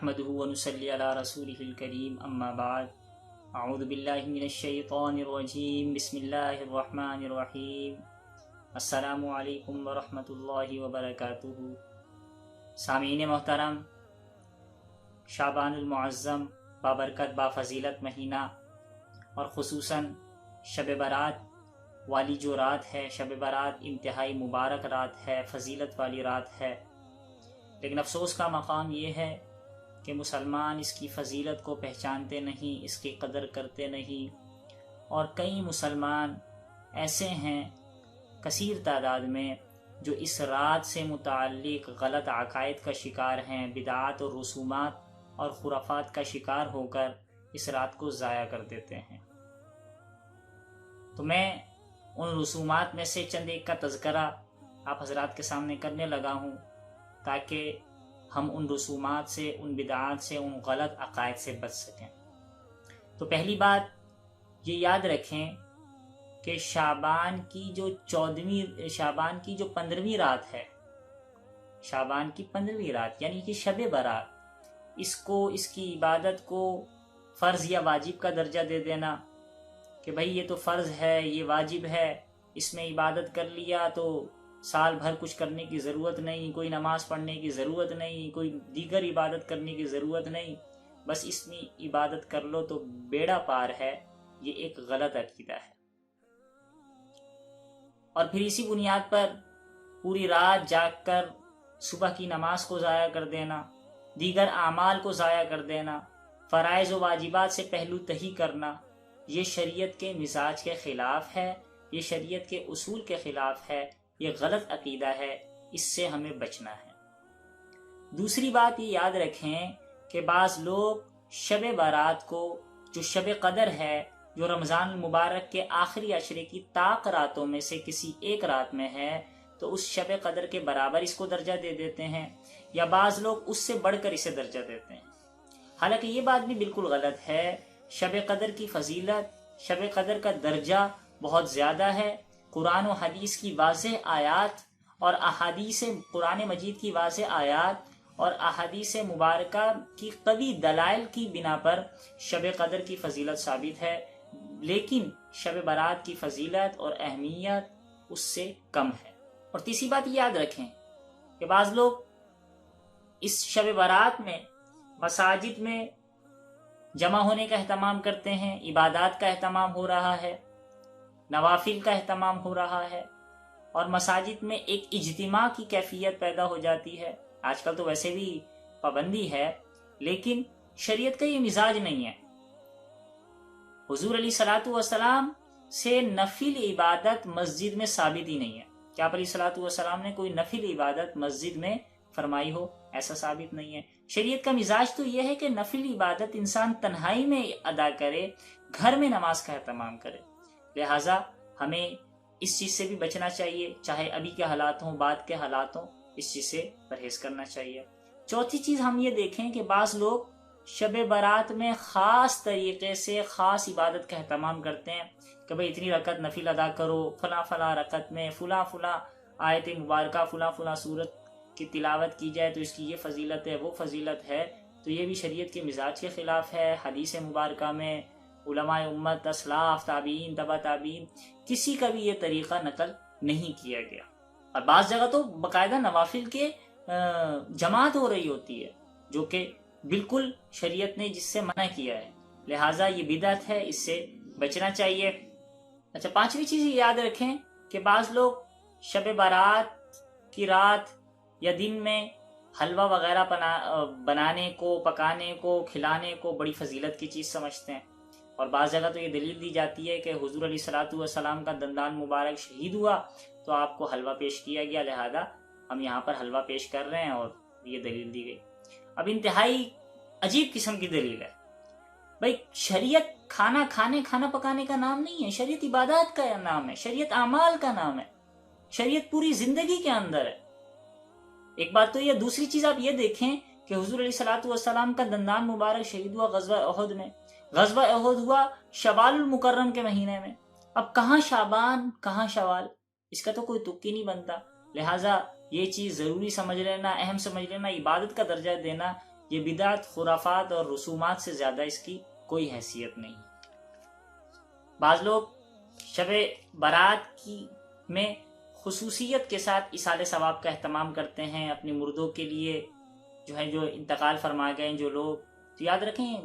نحمده ونصلي على رسوله الكريم اما بعد اعوذ باللہ من الشیطان الرجیم بسم اللہ الرحمن الرحیم السلام علیکم ورحمۃ اللہ وبرکاتہ۔ سامعین محترم، شعبان المعظم بابرکت بافضیلت مہینہ اور خصوصاً شب برات والی جو رات ہے، شب برات انتہائی مبارک رات ہے، فضیلت والی رات ہے، لیکن افسوس کا مقام یہ ہے کہ مسلمان اس کی فضیلت کو پہچانتے نہیں، اس کی قدر کرتے نہیں، اور کئی مسلمان ایسے ہیں کثیر تعداد میں جو اس رات سے متعلق غلط عقائد کا شکار ہیں، بدعات اور رسومات اور خرافات کا شکار ہو کر اس رات کو ضائع کر دیتے ہیں۔ تو میں ان رسومات میں سے چند ایک کا تذکرہ آپ حضرات کے سامنے کرنے لگا ہوں تاکہ ہم ان رسومات سے، ان بدعات سے، ان غلط عقائد سے بچ سکیں۔ تو پہلی بات یہ یاد رکھیں کہ شعبان کی جو 15ویں رات ہے، شعبان کی 15ویں رات یعنی کہ شب برات، اس کی عبادت کو فرض یا واجب کا درجہ دے دینا کہ بھئی یہ تو فرض ہے، یہ واجب ہے، اس میں عبادت کر لیا تو سال بھر کچھ کرنے کی ضرورت نہیں، کوئی نماز پڑھنے کی ضرورت نہیں، کوئی دیگر عبادت کرنے کی ضرورت نہیں، بس اس میں عبادت کر لو تو بیڑا پار ہے، یہ ایک غلط عقیدہ ہے۔ اور پھر اسی بنیاد پر پوری رات جاگ کر صبح کی نماز کو ضائع کر دینا، دیگر اعمال کو ضائع کر دینا، فرائض و واجبات سے پہلو تہی کرنا، یہ شریعت کے مزاج کے خلاف ہے، یہ شریعت کے اصول کے خلاف ہے، یہ غلط عقیدہ ہے، اس سے ہمیں بچنا ہے۔ دوسری بات یہ یاد رکھیں کہ بعض لوگ شب برات کو، جو شب قدر ہے، جو رمضان المبارک کے آخری عشرے کی طاق راتوں میں سے کسی ایک رات میں ہے، تو اس شب قدر کے برابر اس کو درجہ دے دیتے ہیں، یا بعض لوگ اس سے بڑھ کر اسے درجہ دیتے ہیں۔ حالانکہ یہ بات بھی بالکل غلط ہے۔ شب قدر کی فضیلت، شب قدر کا درجہ بہت زیادہ ہے۔ قرآن و حدیث کی واضح آیات اور احادیث قرآن مجید کی واضح آیات اور احادیث مبارکہ کی قوی دلائل کی بنا پر شب قدر کی فضیلت ثابت ہے، لیکن شب برات کی فضیلت اور اہمیت اس سے کم ہے۔ اور تیسری بات یہ یاد رکھیں کہ بعض لوگ اس شب برات میں مساجد میں جمع ہونے کا اہتمام کرتے ہیں، عبادات کا اہتمام ہو رہا ہے، نوافل کا اہتمام ہو رہا ہے، اور مساجد میں ایک اجتماع کی کیفیت پیدا ہو جاتی ہے۔ آج کل تو ویسے بھی پابندی ہے، لیکن شریعت کا یہ مزاج نہیں ہے۔ حضور علیہ الصلوۃ والسلام سے نفل عبادت مسجد میں ثابت ہی نہیں ہے کہ آپ علیہ الصلوۃ والسلام نے کوئی نفل عبادت مسجد میں فرمائی ہو، ایسا ثابت نہیں ہے۔ شریعت کا مزاج تو یہ ہے کہ نفل عبادت انسان تنہائی میں ادا کرے، گھر میں نماز کا اہتمام کرے۔ لہٰذا ہمیں اس چیز سے بھی بچنا چاہیے، چاہے ابھی کے حالات ہوں، بعد کے حالات ہوں، اس چیز سے پرہیز کرنا چاہیے۔ چوتھی چیز ہم یہ دیکھیں کہ بعض لوگ شب برات میں خاص طریقے سے خاص عبادت کا اہتمام کرتے ہیں کہ بھئی اتنی رکعت نفل ادا کرو، فلاں فلاں رکعت میں فلاں فلاں آیت مبارکہ، فلاں فلاں سورت کی تلاوت کی جائے تو اس کی یہ فضیلت ہے، وہ فضیلت ہے۔ تو یہ بھی شریعت کے مزاج کے خلاف ہے۔ حدیث مبارکہ میں علماء امت، اسلاف، تابعین، تبع تابعین، کسی کا بھی یہ طریقہ نقل نہیں کیا گیا۔ اور بعض جگہ تو باقاعدہ نوافل کے جماعت ہو رہی ہوتی ہے، جو کہ بالکل شریعت نے جس سے منع کیا ہے، لہٰذا یہ بدعت ہے، اس سے بچنا چاہیے۔ اچھا، پانچویں چیز یہ یاد رکھیں کہ بعض لوگ شب برات کی رات یا دن میں حلوہ وغیرہ بنانے کو، پکانے کو، کھلانے کو بڑی فضیلت کی چیز سمجھتے ہیں، اور بعض جگہ تو یہ دلیل دی جاتی ہے کہ حضور علیہ الصلوۃ والسلام کا دندان مبارک شہید ہوا تو آپ کو حلوہ پیش کیا گیا، لہذا ہم یہاں پر حلوہ پیش کر رہے ہیں، اور یہ دلیل دی گئی۔ اب انتہائی عجیب قسم کی دلیل ہے۔ بھائی شریعت کھانا کھانے، کھانا پکانے کا نام نہیں ہے، شریعت عبادات کا نام ہے، شریعت اعمال کا نام ہے، شریعت پوری زندگی کے اندر ہے۔ ایک بات تو یہ، دوسری چیز آپ یہ دیکھیں کہ حضور علیہ الصلوۃ والسلام کا دندان مبارک شہید ہوا غزوہ احد میں۔ غزوہ احد ہوا شوال المکرم کے مہینے میں۔ اب کہاں شعبان، کہاں شوال، اس کا تو کوئی تک ہی نہیں بنتا۔ لہٰذا یہ چیز ضروری سمجھ لینا، اہم سمجھ لینا، عبادت کا درجہ دینا یہ بدعت، خرافات اور رسومات سے زیادہ اس کی کوئی حیثیت نہیں۔ بعض لوگ شب برات میں خصوصیت کے ساتھ ایصال ثواب کا اہتمام کرتے ہیں اپنے مردوں کے لیے، جو انتقال فرما گئے جو لوگ، تو یاد رکھیں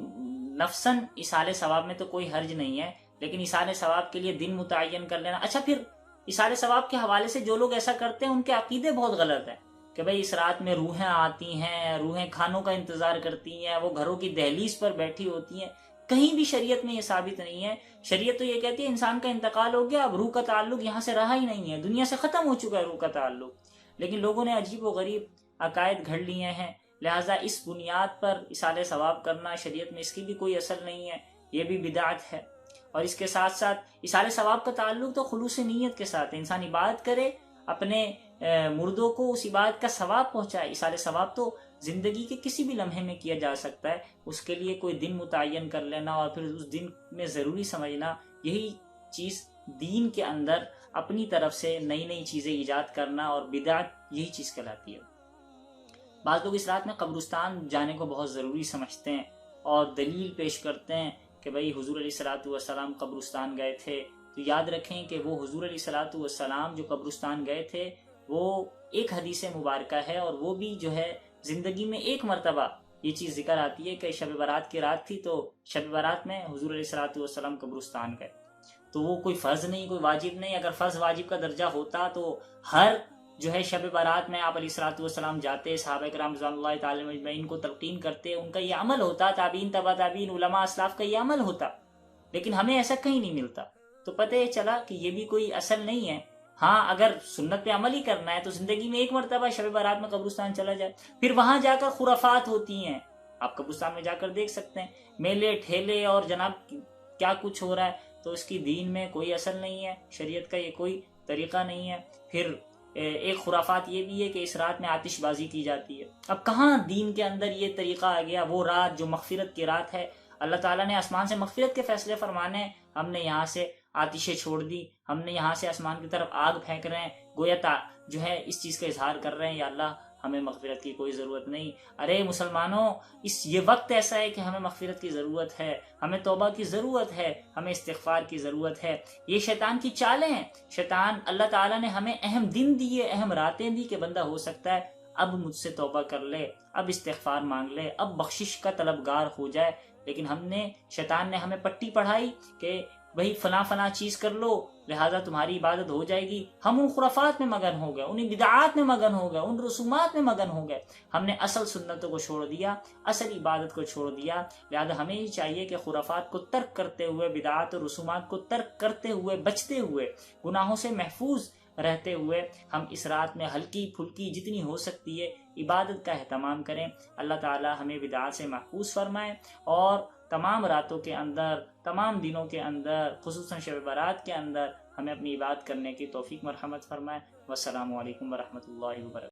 نفساً ایصال ثواب میں تو کوئی حرج نہیں ہے، لیکن ایصال ثواب کے لیے دن متعین کر لینا۔ اچھا، پھر ایصال ثواب کے حوالے سے جو لوگ ایسا کرتے ہیں ان کے عقیدے بہت غلط ہیں کہ بھئی اس رات میں روحیں آتی ہیں، روحیں کھانوں کا انتظار کرتی ہیں، وہ گھروں کی دہلیز پر بیٹھی ہوتی ہیں۔ کہیں بھی شریعت میں یہ ثابت نہیں ہے۔ شریعت تو یہ کہتی ہے انسان کا انتقال ہو گیا، اب روح کا تعلق یہاں سے رہا ہی نہیں ہے، دنیا سے ختم ہو چکا ہے روح کا تعلق، لیکن لوگوں نے عجیب و غریب عقائد گھڑ لیے ہیں، لہٰذا اس بنیاد پر ایصال ثواب کرنا شریعت میں اس کی بھی کوئی اصل نہیں ہے، یہ بھی بدعت ہے۔ اور اس کے ساتھ ساتھ ایصال ثواب کا تعلق تو خلوص نیت کے ساتھ ہے، انسان عبادت کرے، اپنے مردوں کو اس عبادت کا ثواب پہنچائے۔ ایصال ثواب تو زندگی کے کسی بھی لمحے میں کیا جا سکتا ہے، اس کے لیے کوئی دن متعین کر لینا اور پھر اس دن میں ضروری سمجھنا، یہی چیز دین کے اندر اپنی طرف سے نئی نئی چیزیں ایجاد کرنا اور بدعت یہی چیز کہلاتی ہے۔ بعض لوگ اس رات میں قبرستان جانے کو بہت ضروری سمجھتے ہیں اور دلیل پیش کرتے ہیں کہ بھئی حضور علیہ الصلوۃ والسلام قبرستان گئے تھے، تو یاد رکھیں کہ وہ حضور علیہ الصلوۃ والسلام جو قبرستان گئے تھے وہ ایک حدیث مبارکہ ہے، اور وہ بھی زندگی میں ایک مرتبہ یہ چیز ذکر آتی ہے کہ شب برات کی رات تھی، تو شب برات میں حضور علیہ الصلوۃ والسلام قبرستان گئے، تو وہ کوئی فرض نہیں، کوئی واجب نہیں۔ اگر فرض واجب کا درجہ ہوتا تو ہر شب برات میں آپ علیہ الصلوۃ والسلام جاتے، صحابہ کرام رضوان اللہ تعالی اجمعین کو تلقین کرتے، ان کا یہ عمل ہوتا، تابعین تبع تابعین علماء اسلاف کا یہ عمل ہوتا، لیکن ہمیں ایسا کہیں نہیں ملتا، تو پتہ یہ چلا کہ یہ بھی کوئی اصل نہیں ہے۔ ہاں، اگر سنت پہ عمل ہی کرنا ہے تو زندگی میں ایک مرتبہ شب برات میں قبرستان چلا جائے، پھر وہاں جا کر خرافات ہوتی ہیں، آپ قبرستان میں جا کر دیکھ سکتے ہیں، میلے ٹھیلے اور جناب کیا کچھ ہو رہا ہے، تو اس کی دین میں کوئی اصل نہیں ہے، شریعت کا یہ کوئی طریقہ نہیں ہے۔ پھر ایک خرافات یہ بھی ہے کہ اس رات میں آتش بازی کی جاتی ہے۔ اب کہاں دین کے اندر یہ طریقہ آ گیا؟ وہ رات جو مغفرت کی رات ہے، اللہ تعالیٰ نے آسمان سے مغفرت کے فیصلے فرمانے ہیں، ہم نے یہاں سے آتشیں چھوڑ دی، ہم نے یہاں سے آسمان کی طرف آگ پھینک رہے ہیں، گویا اس چیز کا اظہار کر رہے ہیں یا اللہ ہمیں مغفرت کی کوئی ضرورت نہیں۔ ارے مسلمانوں، یہ وقت ایسا ہے کہ ہمیں مغفرت کی ضرورت ہے، ہمیں توبہ کی ضرورت ہے، ہمیں استغفار کی ضرورت ہے۔ یہ شیطان کی چالیں ہیں، شیطان، اللہ تعالیٰ نے ہمیں اہم دن دیے، اہم راتیں دی کہ بندہ ہو سکتا ہے اب مجھ سے توبہ کر لے، اب استغفار مانگ لے، اب بخشش کا طلبگار ہو جائے، لیکن شیطان نے ہمیں پٹی پڑھائی کہ بھئی فلاں فلاں چیز کر لو لہذا تمہاری عبادت ہو جائے گی۔ ہم ان خرافات میں مگن ہو گئے، ان بدعات میں مگن ہو گئے، ان رسومات میں مگن ہو گئے، ہم نے اصل سنتوں کو چھوڑ دیا، اصل عبادت کو چھوڑ دیا۔ لہذا ہمیں یہ چاہیے کہ خرافات کو ترک کرتے ہوئے، بدعات اور رسومات کو ترک کرتے ہوئے، بچتے ہوئے، گناہوں سے محفوظ رہتے ہوئے ہم اس رات میں ہلکی پھلکی جتنی ہو سکتی ہے عبادت کا اہتمام کریں۔ اللہ تعالی ہمیں بدعات سے محفوظ فرمائے اور تمام راتوں کے اندر، تمام دنوں کے اندر، خصوصاً شب برات کے اندر ہمیں اپنی عبادت کرنے کی توفیق مرحمت فرمائے۔ والسلام علیکم ورحمۃ اللہ وبرکاتہ۔